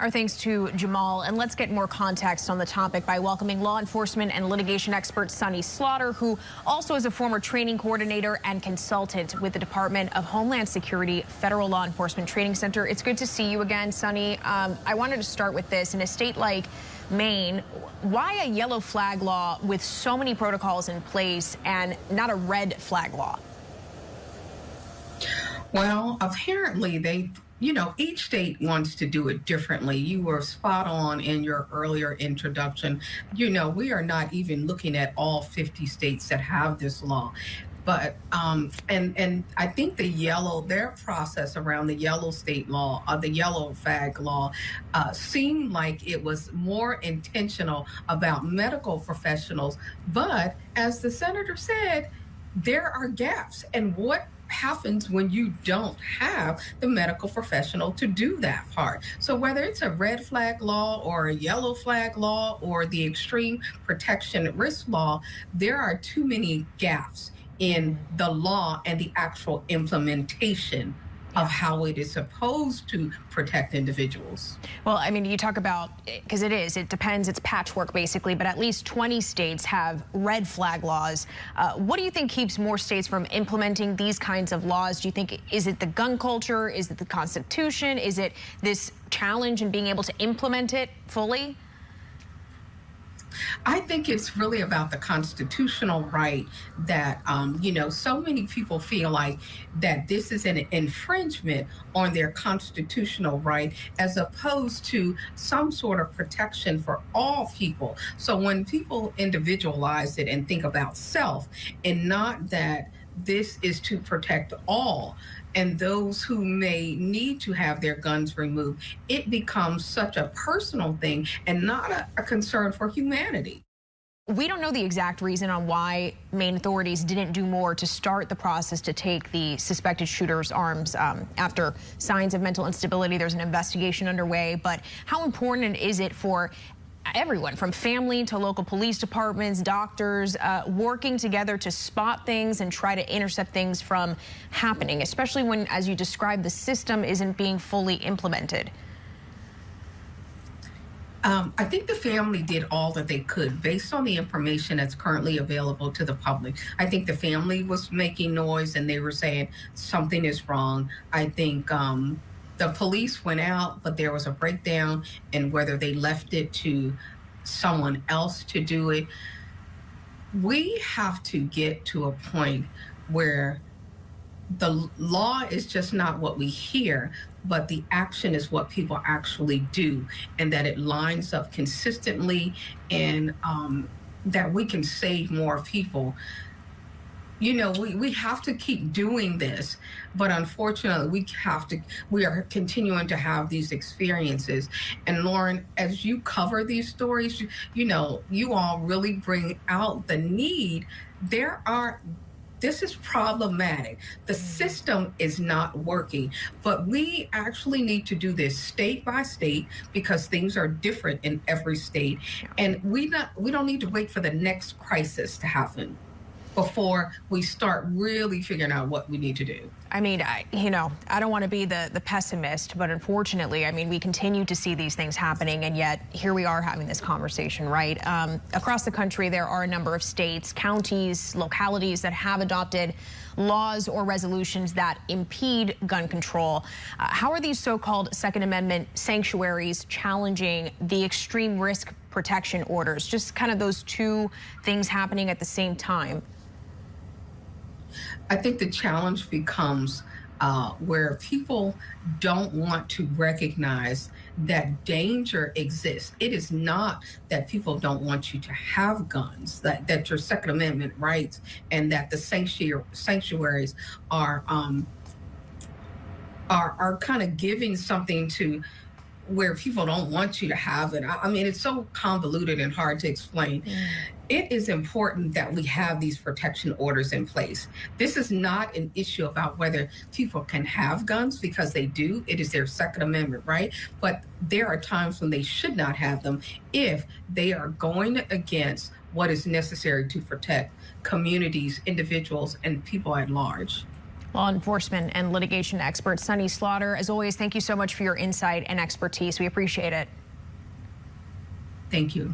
Our thanks to Jamal, and let's get more context on the topic by welcoming law enforcement and litigation expert Sonny Slaughter, who also is a former training coordinator and consultant with the Department of Homeland Security Federal Law Enforcement Training Center. It's good to see you again, Sonny. I wanted to start with this. In a state like Maine, why a yellow flag law with so many protocols in place and not a red flag law? Well, apparently each state wants to do it differently. You were spot on in your earlier introduction. We are not even looking at all 50 states that have this law. But and I think their process around the yellow state law, the yellow flag law, seemed like it was more intentional about medical professionals. But as the senator said, there are gaps. And what happens when you don't have the medical professional to do that part? So whether it's a red flag law or a yellow flag law or the extreme protection risk law, there are too many gaps in the law and the actual implementation of how it is supposed to protect individuals. Well, I mean, you talk about, because it depends, it's patchwork basically, but at least 20 states have red flag laws. What do you think keeps more states from implementing these kinds of laws? Do you think, is it the gun culture? Is it the Constitution? Is it this challenge in being able to implement it fully? I think it's really about the constitutional right that, so many people feel like that this is an infringement on their constitutional right as opposed to some sort of protection for all people. So when people individualize it and think about self and not that this is to protect all and those who may need to have their guns removed, it becomes such a personal thing and not a concern for humanity. We don't know the exact reason on why Maine authorities didn't do more to start the process to take the suspected shooter's arms after signs of mental instability. There's an investigation underway, but how important is it for everyone, from family to local police departments, doctors, working together to spot things and try to intercept things from happening, especially when, as you described, the system isn't being fully implemented? I think the family did all that they could based on the information that's currently available to the public. I think the family was making noise and they were saying something is wrong. I think the police went out, but there was a breakdown in whether they left it to someone else to do it. We have to get to a point where the law is just not what we hear, but the action is what people actually do, and that it lines up consistently, and that we can save more people. We have to keep doing this, but unfortunately we are continuing to have these experiences. And Lauren, as you cover these stories, you all really bring out the need. This is problematic. The system is not working, but we actually need to do this state by state because things are different in every state. And we don't need to wait for the next crisis to happen before we start really figuring out what we need to do. I mean, I don't want to be the pessimist, but unfortunately, I mean, we continue to see these things happening, and yet here we are having this conversation, right? Across the country, there are a number of states, counties, localities that have adopted laws or resolutions that impede gun control. How are these so-called Second Amendment sanctuaries challenging the extreme risk protection orders? Just kind of those two things happening at the same time. I think the challenge becomes where people don't want to recognize that danger exists. It is not that people don't want you to have guns, that your Second Amendment rights and that the sanctuaries are kind of giving something to where people don't want you to have it. I mean, it's so convoluted and hard to explain. It is important that we have these protection orders in place. This is not an issue about whether people can have guns, because they do. It is their Second Amendment right. But there are times when they should not have them if they are going against what is necessary to protect communities, individuals, and people at large. Law enforcement and litigation expert Sunny Slaughter, as always, thank you so much for your insight and expertise. We appreciate it. Thank you.